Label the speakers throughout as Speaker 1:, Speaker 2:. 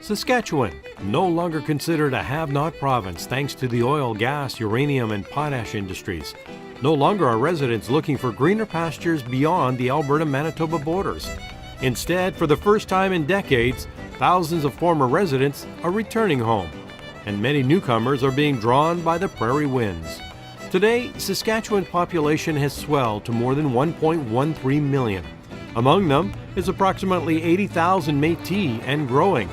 Speaker 1: Saskatchewan, no longer considered a have-not province thanks to the oil, gas, uranium, and potash industries. No longer are residents looking for greener pastures beyond the Alberta-Manitoba borders. Instead, for the first time in decades, thousands of former residents are returning home, and many newcomers are being drawn by the prairie winds. Today, Saskatchewan's population has swelled to more than 1.13 million. Among them is approximately 80,000 Métis and growing.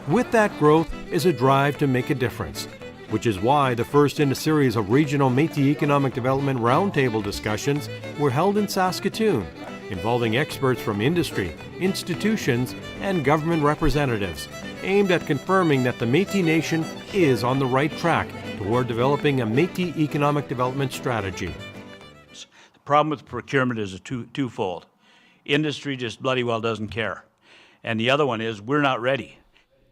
Speaker 1: With that growth is a drive to make a difference, which is why the first in a series of regional Métis economic development roundtable discussions were held in Saskatoon, involving experts from industry, institutions, and government representatives, aimed at confirming that the Métis Nation is on the right track toward developing a Métis economic development strategy.
Speaker 2: The problem with procurement is twofold. Industry just bloody well doesn't care. And the other one is we're not ready.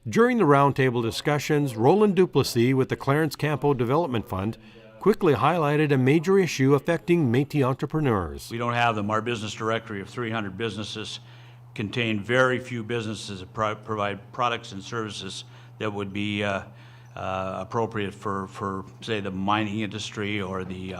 Speaker 1: During the roundtable discussions, Roland Duplessis with the Clarence Campo Development Fund quickly highlighted a major issue affecting Métis entrepreneurs.
Speaker 2: We don't have them. Our business directory of 300 businesses contain very few businesses that provide products and services that would be appropriate for, say, the mining industry or the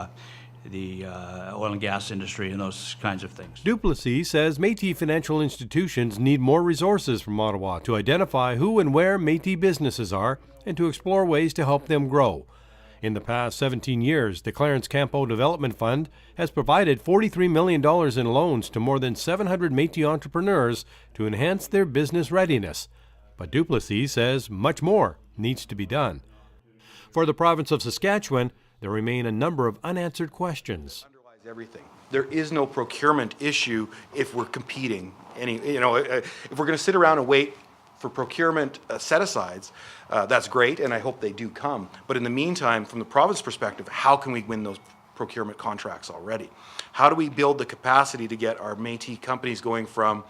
Speaker 2: oil and gas industry and those kinds of things.
Speaker 1: Duplessis says Métis financial institutions need more resources from Ottawa to identify who and where Métis businesses are and to explore ways to help them grow. In the past 17 years, the Clarence Campo Development Fund has provided $43 million in loans to more than 700 Métis entrepreneurs to enhance their business readiness. But Duplessis says much more needs to be done. For the province of Saskatchewan, there remain a number of unanswered questions.
Speaker 3: Underlies everything. There is no procurement issue if we're competing. If we're going to sit around and wait for procurement set-asides, that's great, and I hope they do come. But in the meantime, from the province perspective, how can we win those procurement contracts already? How do we build the capacity to get our Métis companies going from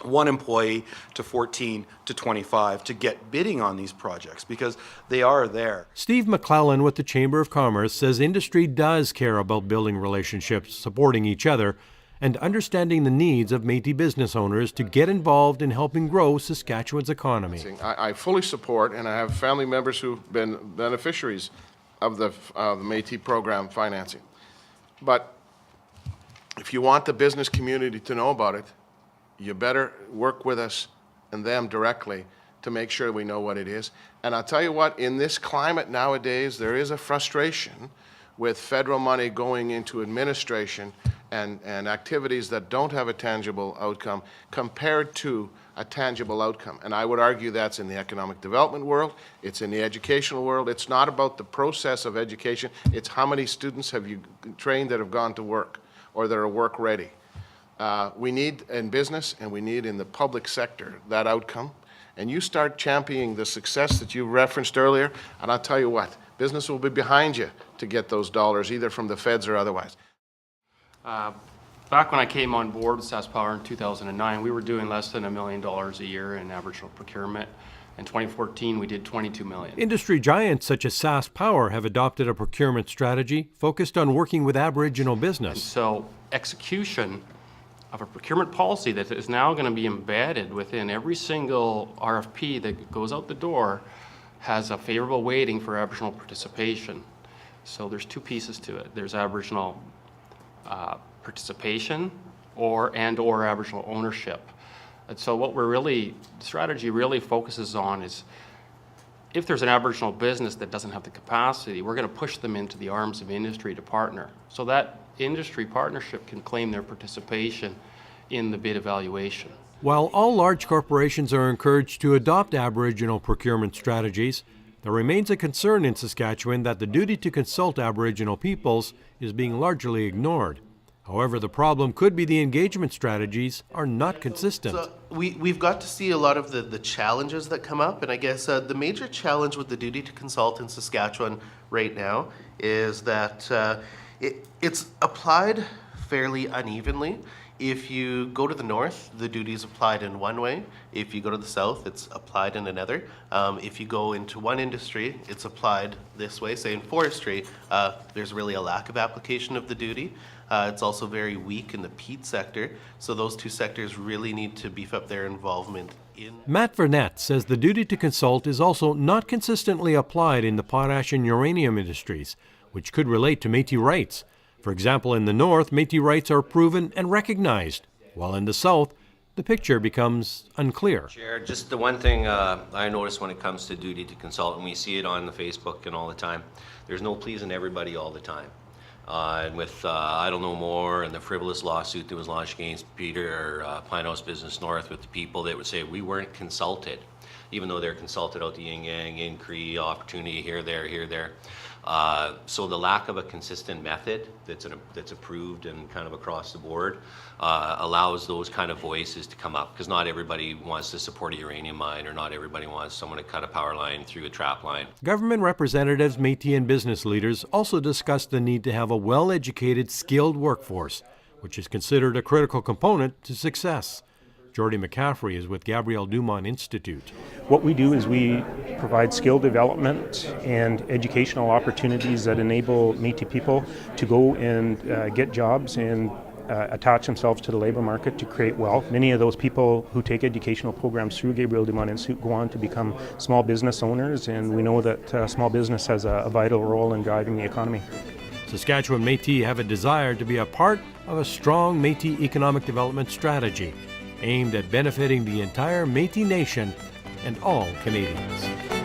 Speaker 3: 1 employee to 14 to 25 to get bidding on these projects, because they are there.
Speaker 1: Steve McLellan with the Chamber of Commerce says industry does care about building relationships, supporting each other, and understanding the needs of Métis business owners to get involved in helping grow Saskatchewan's economy.
Speaker 4: I fully support, and I have family members who've been beneficiaries of the Métis program financing. But if you want the business community to know about it, you better work with us and them directly to make sure we know what it is. And I'll tell you what, in this climate nowadays, there is a frustration with federal money going into administration and activities that don't have a tangible outcome compared to a tangible outcome. And I would argue that's in the economic development world, it's in the educational world. It's not about the process of education, it's how many students have you trained that have gone to work or that are work ready. We need in business and we need in the public sector that outcome. And you start championing the success that you referenced earlier, and I'll tell you what, business will be behind you to get those dollars, either from the feds or otherwise.
Speaker 5: Back when I came on board with SaskPower in 2009, we were doing less than $1 million a year in Aboriginal procurement. In 2014, we did $22 million.
Speaker 1: Industry giants such as SaskPower have adopted a procurement strategy focused on working with Aboriginal business.
Speaker 5: And so execution of a procurement policy that is now going to be embedded within every single RFP that goes out the door has a favorable weighting for Aboriginal participation. So there's two pieces to it. There's Aboriginal participation or Aboriginal ownership. And so what the strategy really focuses on is if there's an Aboriginal business that doesn't have the capacity, we're going to push them into the arms of industry to partner. So that industry partnership can claim their participation in the bid evaluation.
Speaker 1: While all large corporations are encouraged to adopt Aboriginal procurement strategies, there remains a concern in Saskatchewan that the duty to consult Aboriginal peoples is being largely ignored. However, the problem could be the engagement strategies are not consistent.
Speaker 6: So we've got to see a lot of the challenges that come up, and I guess the major challenge with the duty to consult in Saskatchewan right now is that it's applied fairly unevenly. If you go to the north, the duty is applied in one way. If you go to the south, it's applied in another. If you go into one industry, it's applied this way. Say in forestry, there's really a lack of application of the duty. It's also very weak in the peat sector. So those two sectors really need to beef up their involvement
Speaker 1: Matt Vermette says the duty to consult is also not consistently applied in the potash and uranium industries, which could relate to Métis rights. For example, in the north, Métis rights are proven and recognized, while in the south, the picture becomes unclear.
Speaker 7: Chair, just the one thing I notice when it comes to duty to consult, and we see it on the Facebook and all the time, there's no pleasing everybody all the time. And with I Don't Know More and the frivolous lawsuit that was launched against Peter Pine House Business North with the people that would say we weren't consulted, even though they're consulted out the yin yang, incree, opportunity here, there. So the lack of a consistent method that's approved and kind of across the board allows those kind of voices to come up, because not everybody wants to support a uranium mine, or not everybody wants someone to cut a power line through a trap line.
Speaker 1: Government representatives, Métis and business leaders also discussed the need to have a well-educated, skilled workforce, which is considered a critical component to success. Geordy McCaffrey is with Gabrielle Dumont Institute.
Speaker 8: What we do is we provide skill development and educational opportunities that enable Métis people to go and get jobs and attach themselves to the labor market to create wealth. Many of those people who take educational programs through Gabrielle Dumont Institute go on to become small business owners, and we know that small business has a vital role in driving the economy.
Speaker 1: Saskatchewan Métis have a desire to be a part of a strong Métis economic development strategy aimed at benefiting the entire Métis Nation and all Canadians.